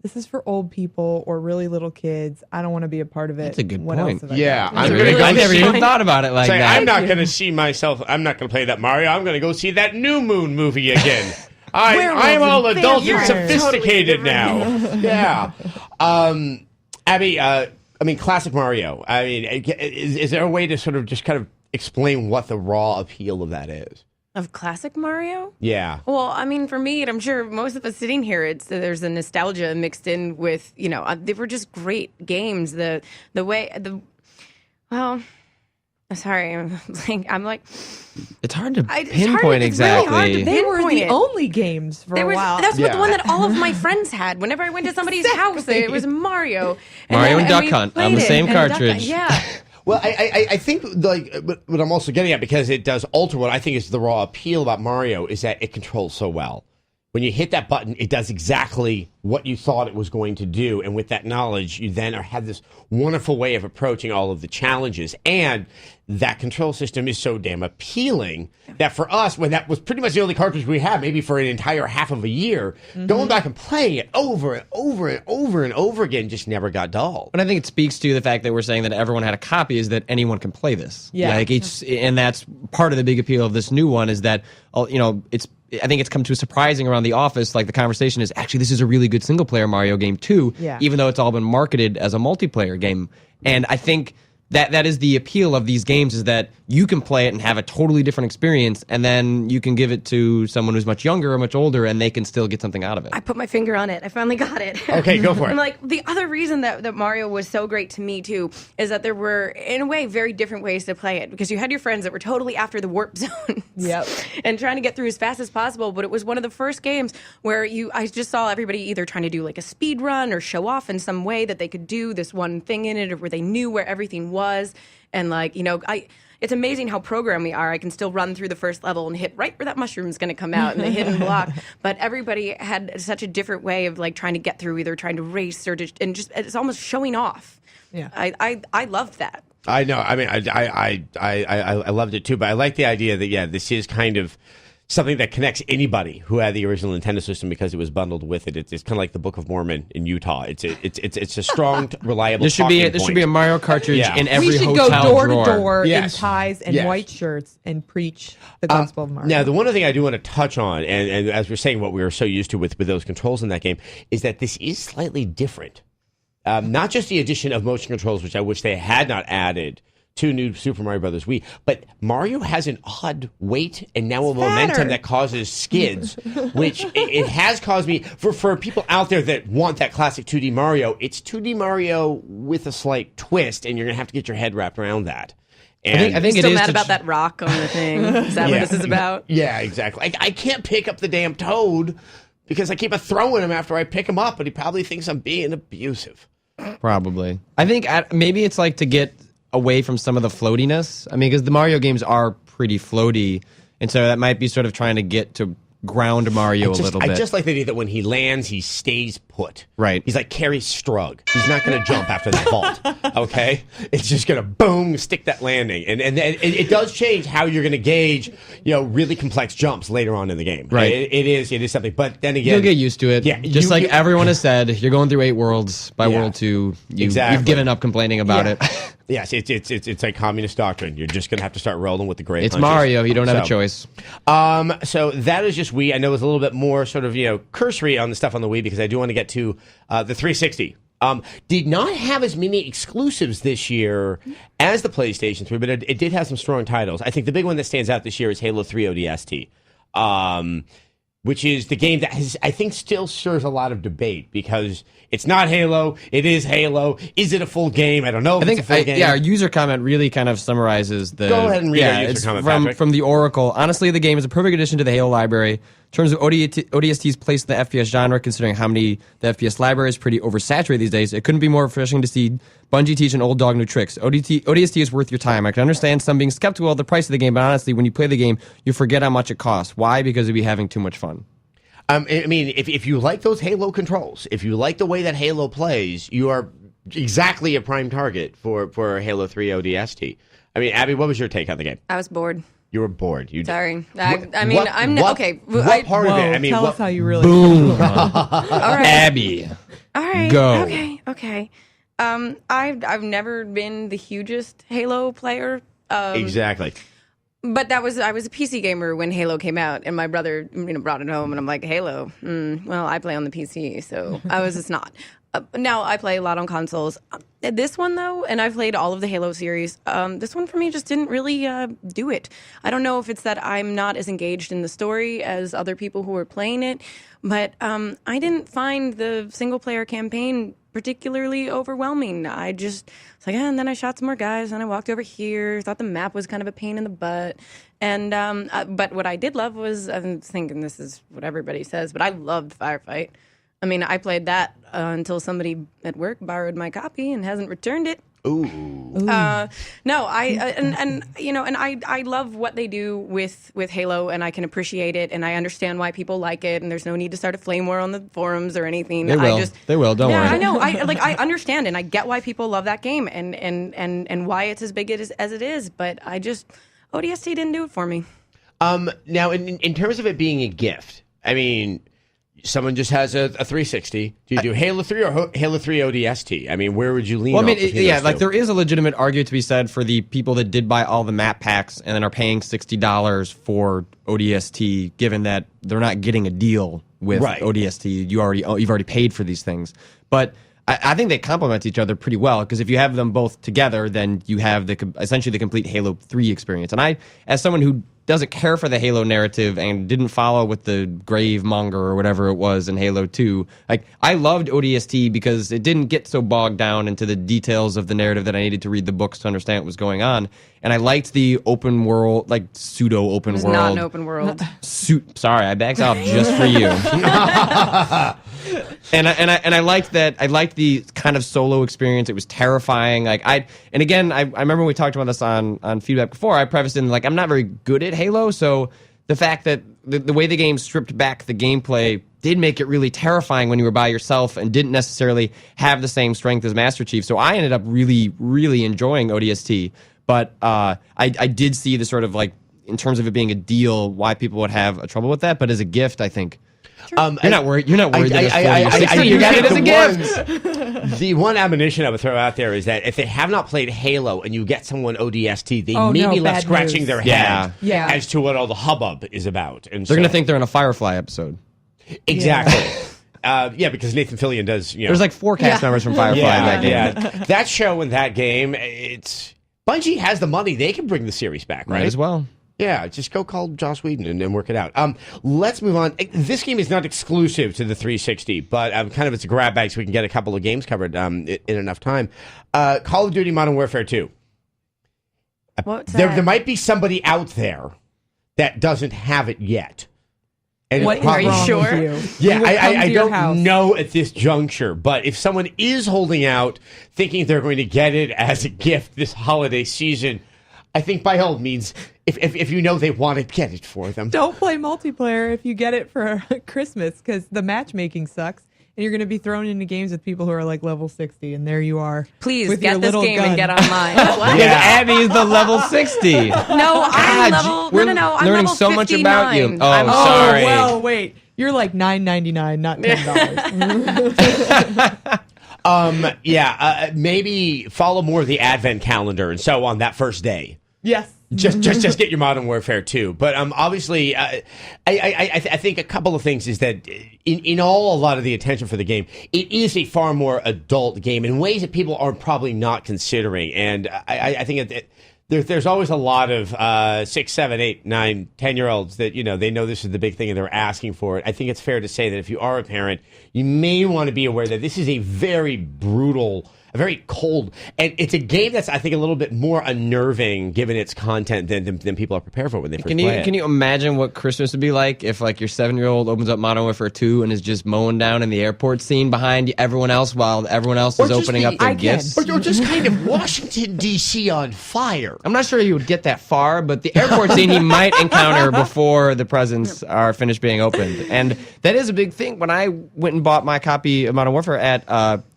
this is for old people or really little kids. I don't want to be a part of it. That's a good What point. else have I Yeah, got? I'm a gonna really go. I never see- even thought about it like Say, that. I'm not going to see myself. I'm not going to play that Mario. I'm going to go see that New Moon movie again. I am all adult and You're sophisticated totally now. Yeah. Abby, I mean, classic Mario. I mean, is there a way to sort of just kind of explain what the raw appeal of that is? Of classic Mario? Yeah. Well, I mean, for me, and I'm sure most of us sitting here, there's a nostalgia mixed in with, they were just great games. Sorry, I'm like, It's hard to it's pinpoint hard, it's really exactly. hard to They were pinpoint the it. only games for a while. That's what the Yeah. one that all of my friends had. Whenever I went to somebody's house, it was Mario. Mario and Duck we Hunt on played the it, same and Duck Hunt, cartridge. Yeah. Well, I think like what I'm also getting at, because it does alter what I think is the raw appeal about Mario, is that it controls so well. When you hit that button, it does exactly what you thought it was going to do. And with that knowledge, you then have this wonderful way of approaching all of the challenges. And that control system is so damn appealing that for us, when that was pretty much the only cartridge we had, maybe for an entire half of a year, going back and playing it over and over and over and over again just never got dull. But I think it speaks to the fact that we're saying that everyone had a copy is that anyone can play this. Yeah. Like and that's part of the big appeal of this new one is that, I think it's come to surprising around the office. Like the conversation is actually this is a really good single player Mario game too, even though it's all been marketed as a multiplayer game. And I think that is the appeal of these games is that you can play it and have a totally different experience, and then you can give it to someone who's much younger or much older, and they can still get something out of it. I put my finger on it. I finally got it. Okay, go for it. I'm like, the other reason that Mario was so great to me, too, is that there were, in a way, very different ways to play it. Because you had your friends that were totally after the warp zones. Yep. And trying to get through as fast as possible. But it was one of the first games where I just saw everybody either trying to do like a speed run or show off in some way that they could do this one thing in it, or where they knew where everything was. And it's amazing how programmed we are. I can still run through the first level and hit right where that mushroom's going to come out in the hidden block. But everybody had such a different way of like trying to get through, either trying to race or it's almost showing off. Yeah. I loved that. I know. I mean, I loved it too, but I like the idea that this is kind of something that connects anybody who had the original Nintendo system because it was bundled with it. It's kind of like the Book of Mormon in Utah. It's a strong, reliable. There should be a Mario cartridge in every we should hotel go door drawer. to door Yes. in ties and Yes. white shirts and preach the gospel of Mario. Now, the one other thing I do want to touch on, and as we're saying, what we were so used to with those controls in that game, is that this is slightly different. Not just the addition of motion controls, which I wish they had not added to New Super Mario Brothers Wii, but Mario has an odd weight and now a momentum that causes skids, which it has caused me, for people out there that want that classic 2D Mario, it's 2D Mario with a slight twist, and you're going to have to get your head wrapped around that. And I think it Still is mad to about that rock on the thing. Is that what this is about? Yeah, exactly. I can't pick up the damn Toad because I keep throwing him after I pick him up, and he probably thinks I'm being abusive. Probably. I think maybe it's like to get away from some of the floatiness. I mean, because the Mario games are pretty floaty, and so that might be sort of trying to get to ground Mario a little bit. I just like the idea that when he lands, he stays put. Right. He's like Carrie Strug. He's not going to jump after that vault. Okay? It's just going to boom, stick that landing. And it does change how you're going to gauge, really complex jumps later on in the game. Right. It is something. But then again, You'll get used to it. Yeah, Just like everyone has said, you're going through 8 worlds. By World 2, you've given up complaining about it. Yes, it's like communist doctrine. You're just going to have to start rolling with the great It's punches. Mario. You don't have a choice. So that is just Wii. I know it's a little bit more sort of, cursory on the stuff on the Wii because I do want to get to the 360. Did not have as many exclusives this year as the PlayStation 3, but it did have some strong titles. I think the big one that stands out this year is Halo 3 ODST, which is the game that I think still serves a lot of debate because it's not Halo, it is Halo. Is it a full game? I don't know if it's a full game. Yeah, our user comment really kind of summarizes the... Go ahead and read our user comment, Patrick. From the Oracle. Honestly, the game is a perfect addition to the Halo library. In terms of ODST's place in the FPS genre, considering how many the FPS library is pretty oversaturated these days, it couldn't be more refreshing to see Bungie teach an old dog new tricks. ODST is worth your time. I can understand some being skeptical of the price of the game, but honestly, when you play the game, you forget how much it costs. Why? Because you'll be having too much fun. I mean, if you like those Halo controls, if you like the way that Halo plays, you are exactly a prime target for Halo 3 ODST. I mean, Abby, what was your take on the game? I was bored. You were bored. Sorry. I'm okay. What part of it? I mean, tell us how you really Boom. All right. Abby. All right. Go. Okay. I've never been the hugest Halo player. Exactly. But I was a PC gamer when Halo came out, and my brother brought it home, and I'm like, Halo. Well, I play on the PC, so I was just not. Now I play a lot on consoles. This one though, and I've played all of the Halo series. This one for me just didn't really do it. I don't know if it's that I'm not as engaged in the story as other people who were playing it, but I didn't find the single player campaign particularly overwhelming. I just was like, and then I shot some more guys, and I walked over here. Thought the map was kind of a pain in the butt, and but what I did love was, I'm thinking this is what everybody says, but I loved Firefight. I mean, I played that until somebody at work borrowed my copy and hasn't returned it. Ooh. No, I love what they do with Halo, and I can appreciate it, and I understand why people like it, and there's no need to start a flame war on the forums or anything. They will. They will. Don't worry. I know. I understand, and I get why people love that game, and why it's as big as it is. But ODST didn't do it for me. Now, in terms of it being a gift, I mean, someone just has a 360. Do you do Halo 3 or Halo 3 ODST? I mean, where would you lean? Well, I mean, off like there is a legitimate argument to be said for the people that did buy all the map packs and then are paying $60 for ODST, given that they're not getting a deal with ODST. You've already paid for these things, but I think they complement each other pretty well, because if you have them both together, then you have essentially the complete Halo 3 experience. And I, as someone who doesn't care for the Halo narrative and didn't follow with the grave monger or whatever it was in Halo 2, like, I loved ODST because it didn't get so bogged down into the details of the narrative that I needed to read the books to understand what was going on. And I liked the open world, like pseudo open world. It's not an open world. Sorry, I backed off just for you. And I liked that. I liked the kind of solo experience. It was terrifying. I remember when we talked about this on feedback before. I prefaced in like, I'm not very good at Halo, so the fact that the way the game stripped back the gameplay did make it really terrifying when you were by yourself and didn't necessarily have the same strength as Master Chief. So I ended up really, really enjoying ODST. But I did see the sort of, like, in terms of it being a deal, why people would have trouble with that. But as a gift, I think. You're not worried. You're not worried that it's 40 you got it as a gift. The one admonition I would throw out there is that if they have not played Halo and you get someone ODST, they may be left scratching their head as to what all the hubbub is about. And they're going to think they're in a Firefly episode. Exactly. Because Nathan Fillion does. There's like 4 cast members from Firefly in that game. Yeah. That show and that game, Bungie has the money; they can bring the series back, right? Might as well. Yeah, just go call Joss Whedon and work it out. Let's move on. This game is not exclusive to the 360, but kind of it's a grab bag so we can get a couple of games covered in enough time. Call of Duty Modern Warfare 2. What's that? There might be somebody out there that doesn't have it yet. And what, are you sure? Yeah, I don't know at this juncture, but if someone is holding out thinking they're going to get it as a gift this holiday season, I think by all means, if you know they want it, get it for them. Don't play multiplayer if you get it for Christmas, because the matchmaking sucks, and you're going to be thrown into games with people who are like level 60, and there you are. Please with get your this little game gun. and get online. What? Yeah, Abby is the level 60. No, I'm level. We're No. I'm learning level so much 59. about you. I'm sorry. Well, wait. You're like $9.99, not $10. Maybe follow more of the Advent calendar and so on that first day. Yes. Just get your Modern Warfare 2. But obviously, I think a couple of things is that in all a lot of the attention for the game, it is a far more adult game in ways that people are probably not considering. And I think there's always a lot of 6, 7, 8, 9, 10-year-olds that they know this is the big thing and they're asking for it. I think it's fair to say that if you are a parent, you may want to be aware that this is a very brutal, a very cold, and it's a game that's, I think, a little bit more unnerving given its content than people are prepared for when they first play it. Can you imagine what Christmas would be like if, like, your 7-year-old opens up Modern Warfare 2 and is just mowing down in the airport scene behind everyone else while everyone else is opening up their gifts? Or just kind of Washington, D.C. on fire. I'm not sure he would get that far, but the airport scene he might encounter before the presents are finished being opened. And that is a big thing. When I went and bought my copy of Modern Warfare at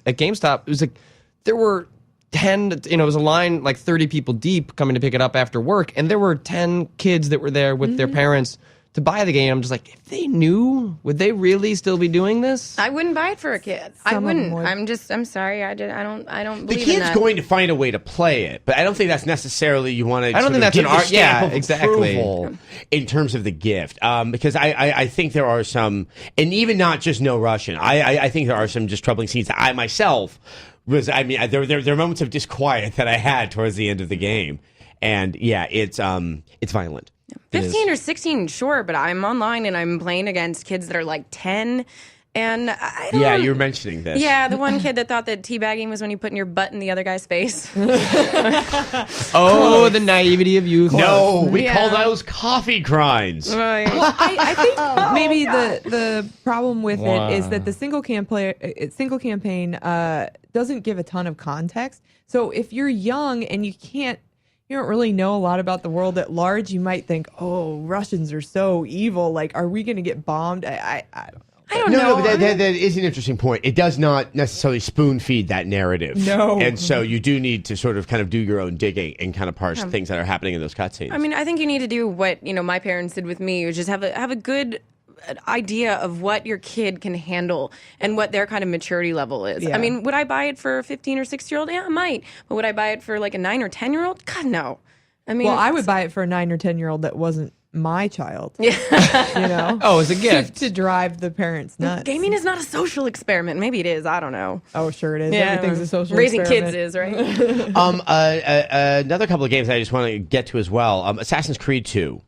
GameStop, it was like, there were 10, it was a line like 30 people deep coming to pick it up after work, and there were 10 kids that were there with their parents to buy the game. I'm just like, if they knew, would they really still be doing this? I wouldn't buy it for a kid. I Some of them wouldn't. would. I'm sorry. I don't The believe in kid's that. going to find a way to play it, but I don't think that's necessarily you want to. I don't think that's give an the art- yeah, stamp of exactly. approval in terms of the gift, because I think there are some, and even not just no Russian. I think there are some just troubling scenes that I myself was. I mean, there are moments of disquiet that I had towards the end of the game, and yeah, it's violent. 15 or 16, sure, but I'm online and I'm playing against kids that are like 10. And I don't Yeah, you were mentioning this. Yeah, the one kid that thought that teabagging was when you put your butt in the other guy's face. Oh, the naivety of youth. No, we Yeah. call those coffee grinds. Right. I think maybe the problem with Wow. it is that the single campaign doesn't give a ton of context. So if you're young and you don't really know a lot about the world at large, you might think, oh, Russians are so evil. Like, are we going to get bombed? I don't know. I don't No, know. but that is an interesting point. It does not necessarily spoon feed that narrative. No. And so you do need to sort of kind of do your own digging and kind of parse things that are happening in those cutscenes. I mean, I think you need to do what my parents did with me, which is have a good idea of what your kid can handle and what their kind of maturity level is. Yeah. I mean, would I buy it for a 15 or 16-year-old? Yeah, I might. But would I buy it for like a 9 or 10-year-old? God, no. I mean, Well, I would buy it for a 9 or 10-year-old that wasn't my child. Yeah. You know? Oh, it's a gift. To drive the parents nuts. gaming is not a social experiment. Maybe it is. I don't know. Oh, sure it is. Everything's a social Raising experiment. kids is, right? Another couple of games I just want to get to as well. Assassin's Creed 2.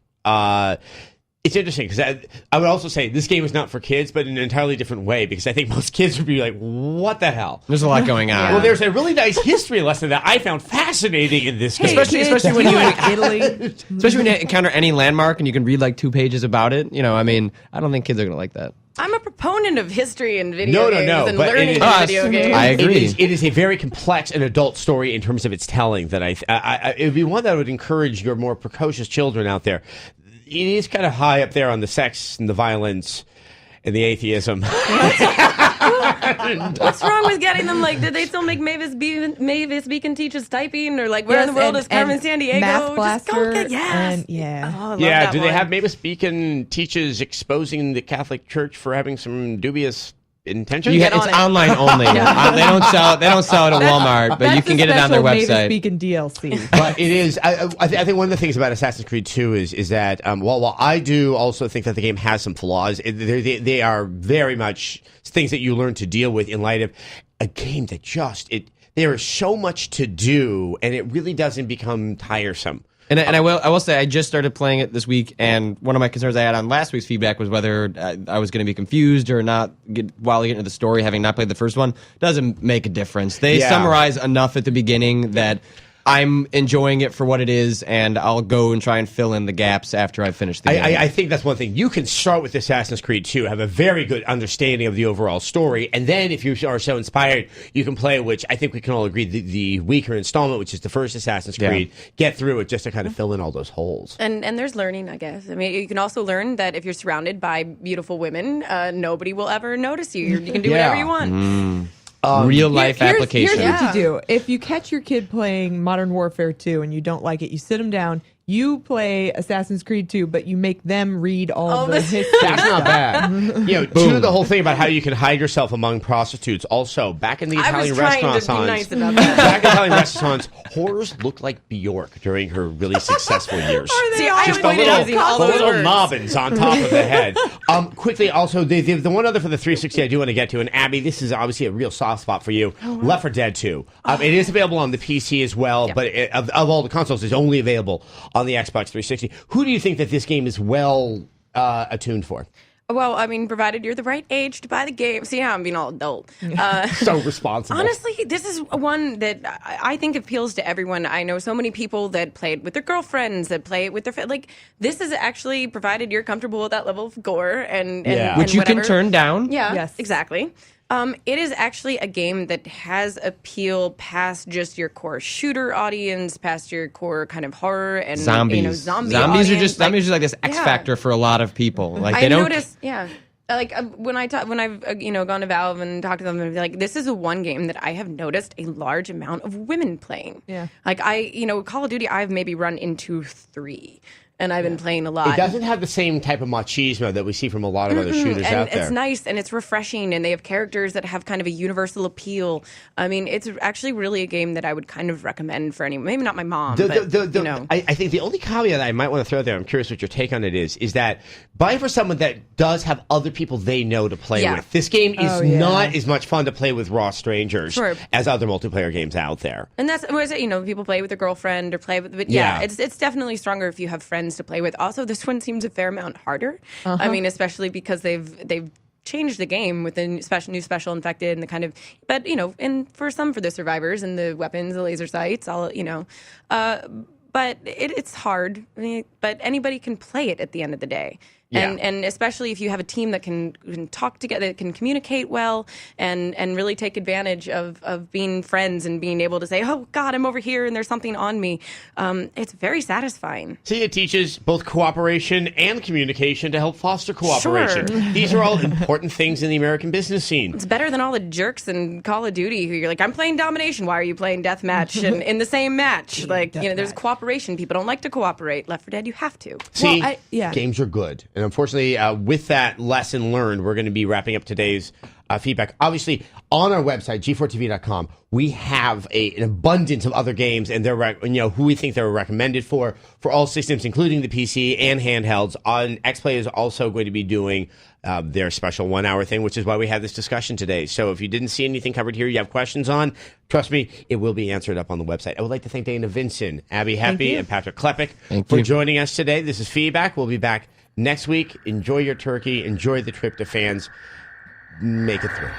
It's interesting because I would also say this game is not for kids, but in an entirely different way, because I think most kids would be like, what the hell? There's a lot going on. Well, there's a really nice history lesson that I found fascinating in this game. Especially when you Italy. especially when you encounter any landmark and you can read like 2 pages about it. I mean, I don't think kids are gonna like that. I'm a proponent of history and video games and but it learning is- in video games. I agree. It is a very complex and adult story in terms of its telling. That it would be one that would encourage your more precocious children out there. It is kind of high up there on the sex and the violence and the atheism. What's wrong with getting them? Like, did they still make Mavis Beacon teach us typing? Or like, where in the world is Carmen San Diego? Math Just Blaster. go get, yes. And, yeah. Oh, I love Yeah, that do they one. have Mavis Beacon teaches exposing the Catholic Church for having some dubious intentions? Get It's on it. online only. They don't sell it at Walmart, but you can get it on their website. Mavis Beacon DLC. But it is. I think one of the things about Assassin's Creed 2 is that while I do also think that the game has some flaws, they are very much things that you learn to deal with in light of a game that there is so much to do, and it really doesn't become tiresome. And I will say I just started playing it this week, and one of my concerns I had on last week's feedback was whether I was going to be confused or not while we get into the story, having not played the first one. Doesn't make a difference. They Yeah. summarize enough at the beginning that I'm enjoying it for what it is, and I'll go and try and fill in the gaps after I finish the game. I think that's one thing. You can start with Assassin's Creed 2, have a very good understanding of the overall story, and then if you are so inspired, you can play, which I think we can all agree, the weaker installment, which is the first Assassin's Yeah. Creed, get through it just to kind of fill in all those holes. And there's learning, I guess. I mean, you can also learn that if you're surrounded by beautiful women, nobody will ever notice you. You can do whatever you want. Real life application. Here's what Yeah. you do. If you catch your kid playing Modern Warfare 2 and you don't like it, you sit them down. You play Assassin's Creed 2, but you make them read all the this- history. That's not bad. To the whole thing about how you can hide yourself among prostitutes. Also, back in the I Italian was trying to restaurants, be nice about that. back in Italian restaurants, whores looked like Bjork during her really successful years. See, I Just a avoided little, using all the those little words. nobbins on top of the head. Quickly, also, the one other for the 360 I do want to get to, and Abby, this is obviously a real soft spot for you. Left 4 Dead 2. It is available on the PC as well, but of all the consoles, it's only available on the Xbox 360. Who do you think that this game is well attuned for? Well, I mean, provided you're the right age to buy the game. See how I'm being all adult. So responsible. Honestly, this is one that I think appeals to everyone. I know so many people that play it with their girlfriends, that play it with their like. This is actually provided you're comfortable with that level of gore and Yeah. Which and you can whatever. turn down. Yeah, Yes. exactly. It is actually a game that has appeal past just your core shooter audience, past your core kind of horror and Zombies. zombie Zombies are audience. just zombies are like this X yeah. factor for a lot of people. Like I they don't. noticed, yeah. Like when I've gone to Valve and talked to them and be like, this is a one game that I have noticed a large amount of women playing. Yeah. Like Call of Duty, I've maybe run into 3. and I've been playing a lot. It doesn't have the same type of machismo that we see from a lot of other shooters and out there. it's nice and it's refreshing, and they have characters that have kind of a universal appeal. I mean, it's actually really a game that I would kind of recommend for anyone. Maybe not my mom, but you know. I think the only caveat I might want to throw there, I'm curious what your take on it is that buy for someone that does have other people they know to play with. This game is not as much fun to play with raw strangers as other multiplayer games out there. And that's what you know, people play with a girlfriend or play with, but it's definitely stronger if you have friends to play with. Also, this one seems a fair amount harder. I mean, especially because they've changed the game with the new special infected and the kind of, but you know, and for the survivors and the weapons, the laser sights, all you know, but it's hard. I mean, but anybody can play it at the end of the day. And especially if you have a team that can talk together, that can communicate well, and really take advantage of being friends and being able to say, oh, God, I'm over here and there's something on me. It's very satisfying. See, it teaches both cooperation and communication to help foster cooperation. Sure. These are all important things in the American business scene. It's better than all the jerks in Call of Duty who you're like, I'm playing domination. Why are you playing deathmatch and in the same match? Like, you know, there's cooperation. People don't like to cooperate. Left 4 Dead, you have to. See, games are good. And unfortunately, with that lesson learned, we're going to be wrapping up today's feedback. Obviously, on our website, g4tv.com, we have an abundance of other games and they're who we think they're recommended for all systems, including the PC and handhelds. XPlay is also going to be doing their special 1 hour thing, which is why we had this discussion today. So if you didn't see anything covered here, you have questions on, trust me, it will be answered up on the website. I would like to thank Dana Vinson, Abby Happy, and Patrick Klepek for joining us today. This is Feedback. We'll be back next week. Enjoy your turkey. Enjoy the tryptophans. Make it through.